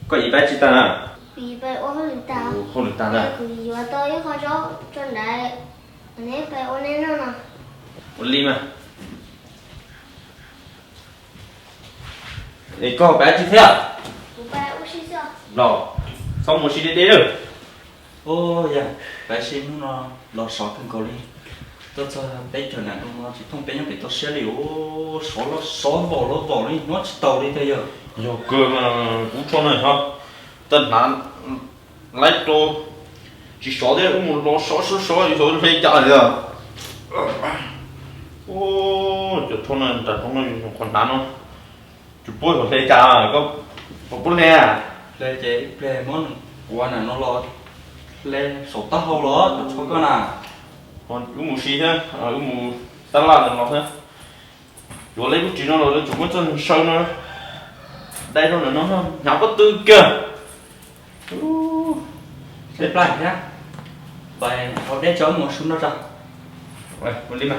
có gì bé chị ta à? Vì vậy ô hơi tao. Không được ta nè. Cứ gì mà tôi khó cho trên đấy. Nếu phải ô lên nó nè. Một ly mà. Để có bé chị thế à? Bố bé ô xí sao? Rồi, xong một xí đi được. Ô dạ, bé xin nó lo sót thân cầu đi. Tôi cho bé trở nạn nó chỉ thông bé nhưng phải tôi sẽ liệu số vỏ đi, nó chỉ tàu đi bây giờ. Yo cơ mà cũng cho này ha. Tân nạn lấy đồ chỉ xóa đấy cũng một lo xóa thì rồi phải chạy rồi. Ô, chỗ thôn này đặt thôn này còn nán không? Chú bôi còn phải chạy có bún nè. Lê chế, lê món qua này nó lo lê sổ tao hầu đó, cho con à. Còn cái mù xì thế, cái mù tát là nó thế. Rồi lấy bút chỉ nó rồi chúng nó chân sâu nó. Đây nó là nó nháo có tư kìa. Xếp lại nhá. Vậy họ để cho một xuống nó ra. Rồi, mình đi mà.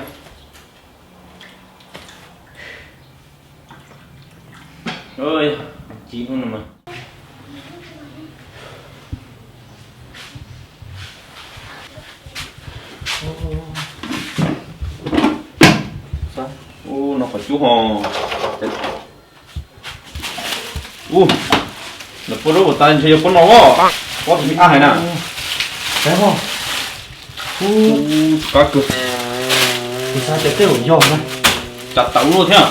Ơi, chín luôn rồi mà. Sao? Nó phải chú hò. Nó có đâu mà tay chơi con nó quá. Có gì ai nè. Đấy không? Cá cực. Thì sao để tiêu dòng này? Chặt tàu luôn thế à?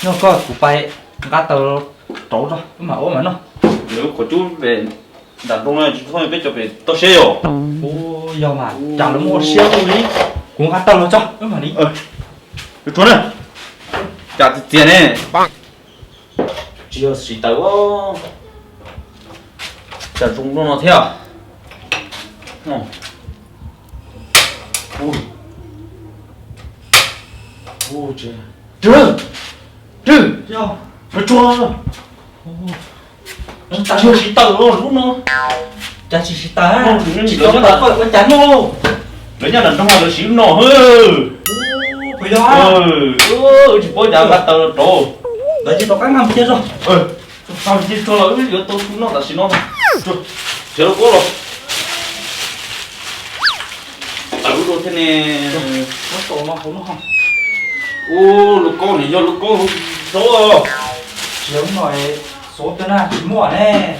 Nó có cụ bay gắt tàu trấu rồi, mà ốm mà nó. Nếu có chú về đặt trong này chúng tôi biết cho về tao xe rồi. Ô giờ mà chả nó mua xe tôi đi. Cũng gắt tàu nó cho, mà đi. Cái chỗ này. Chặt tiền này. Chưa xí tàu. Chặt rung nó thế à? Ô trời. Trừ. Yo. Phải cho. Nó chưa xí tàu rồi lúc nó. Chả chỉ ta. Chỉ Có tao phải con chán ô. Lấy nhà đàn trong họ được xí nọ hơ. Phải đó. Chỉ bôi đào gạt tàu đồ. Đấy chứ nó căng nằm chết rồi. Sao chỉ cho nó cái tôi xuống nó là xí nó. Chết nó cố rồi. Tàu đồ thế nè. Nó tổ nó không nó không. Lục con này do lục con số rồi. Chiếu nói số tên là chỉ mua nè.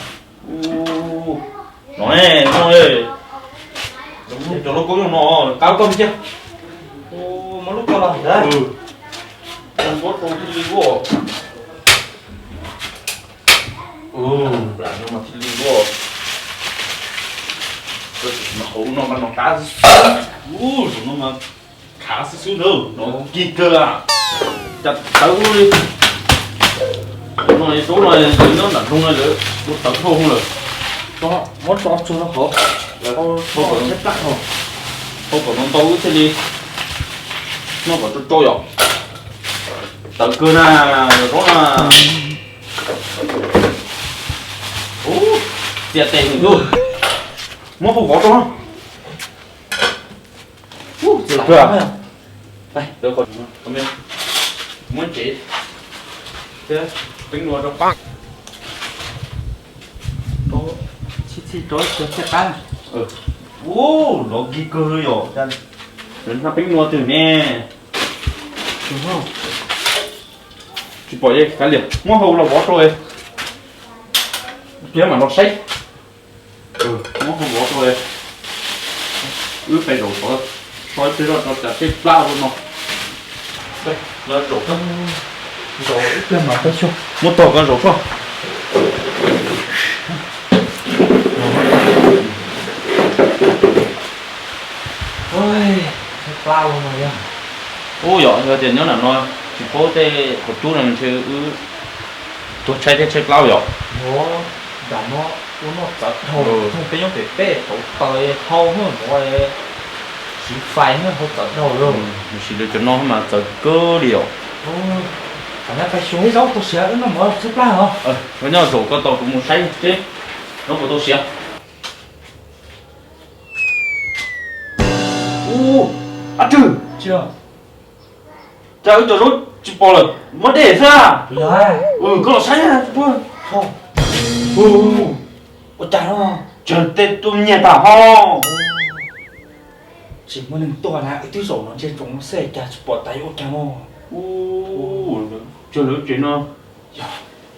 Nói nè, thôi. Đúng cho nó cố nó cao công chưa? Một lúc cho là đấy. Con bốt con thiên linh của. Là nó mà thiên linh của. Nó hổ nó mà nó cá. Nó mà khá xíu đâu, nó kỳ cơ à. Chặt tấu đi. Số này nó đặt không này nữa, nó tấu không được. Có món cho nó khó. Là không có xếp lắc thôi. Không có nó tấu thế đi. Nó có cho trôi rồi. Tấu cơ na nó là. Tiệt tiền luôn. Nó không có cho. Cơ à? Đây, tôi còn không biết. Muốn chỉ. Thế, tính luôn đâu. Bang. Có chi trôi cho xếp ăn. Nó ghi cơ rồi. Đến nó tính luôn từ nè. Đúng không? Chỉ bỏ đi, cái liệt. Mua hầu là bỏ rồi. Kia mà nó xách. Mua hầu bỏ rồi. Phải đổ thôi. Thôi thế rồi nó chặt cái plau luôn mà. Đây, nó đổ không. Đổ ít lên mà phải chưa? Một tổ con đổ không? Ôi, cái plau luôn rồi nha. Giỏi, giờ tiền nhớ là nó chỉ có cái một chút là mình chơi tôi chơi plau rồi. Nó đã nó chặt thôi, không phải giống cái bê tổ tơi thâu hơn rồi. Chỉ phải nữa không chặt đâu rồi. Mình chỉ được cho nó mà chặt cơ điều. Phải là phải xuống dấu tôi sẽ nó mở xếp lá hả? Với nhau rổ con tàu cũng một say chứ. Nó của tôi sẽ. Trừ. Chưa? Trời ơi, rút chụp bò rồi. Mất để ra. Rồi. Có là say à. Thôi. ôi cha nó Chân tê tụi nhẹ bà ho. chỉ muốn đừng to là cái túi sổ nó trên chúng nó sẽ cha bỏ tay ôi cha nó Chưa lỡ chuyện nó.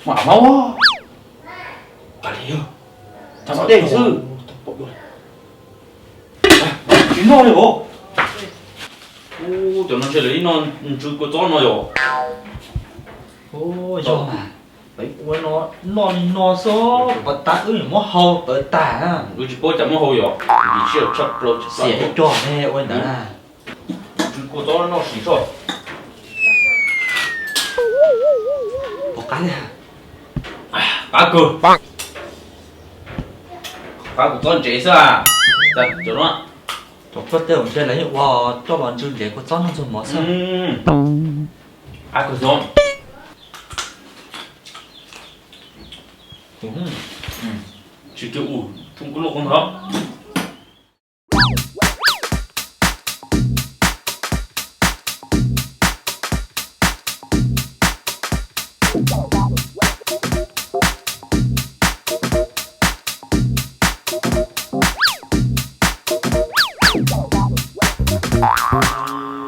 Mà máu á. cả đi không Thằng đen sư. chuyện nó đấy bộ Tụi nó sẽ lấy nó chưa có chó nó rồi. ôi do mà đấy ôi nó số và ta ơi nó hầu tới tả á Tôi chỉ có chấm hồi rồi. Chỉ chưa chắc rồi chỉ xỉa cho nè ôi đã chưa có chó nó xí rồi. một cái này Cá cừ. Cá của con chế sao à? Thật cho nó. tôi có thể sẽ lấy wow cho bọn chương để có chọn cho mỏ sao Cá cừ giống. Chỉ kêu không có lộc con hả?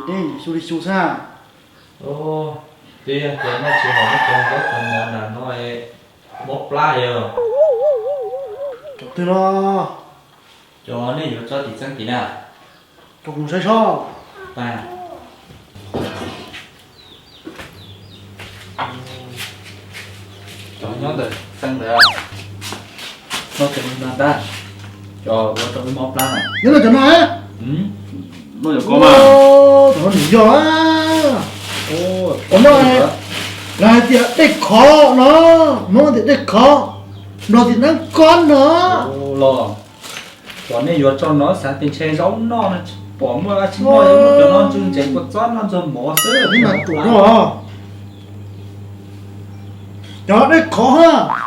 Đây, su đi su xa. ô thì nó chỉ hỏi nó có phần món là nó bốc lá giờ Từ nó, cho nên giờ cho thì sang tí nào cùng sai so. và cho nó từ sang được nó cần là ta cho nó trong cái món lá này Nhớ là cho nó á. Nó được có mà. Ô, nó nhỉ gió á. ô Nó là thì để khó nó thì để khó. Nó thì nó con nữa. ô lo cho nên giờ cho nó sáng tiền chơi giống nó bỏ mua chín nó cho nó chương trình có chót nó cho mỏ sữa Nhưng mà tụi nó. Cho để khó ha.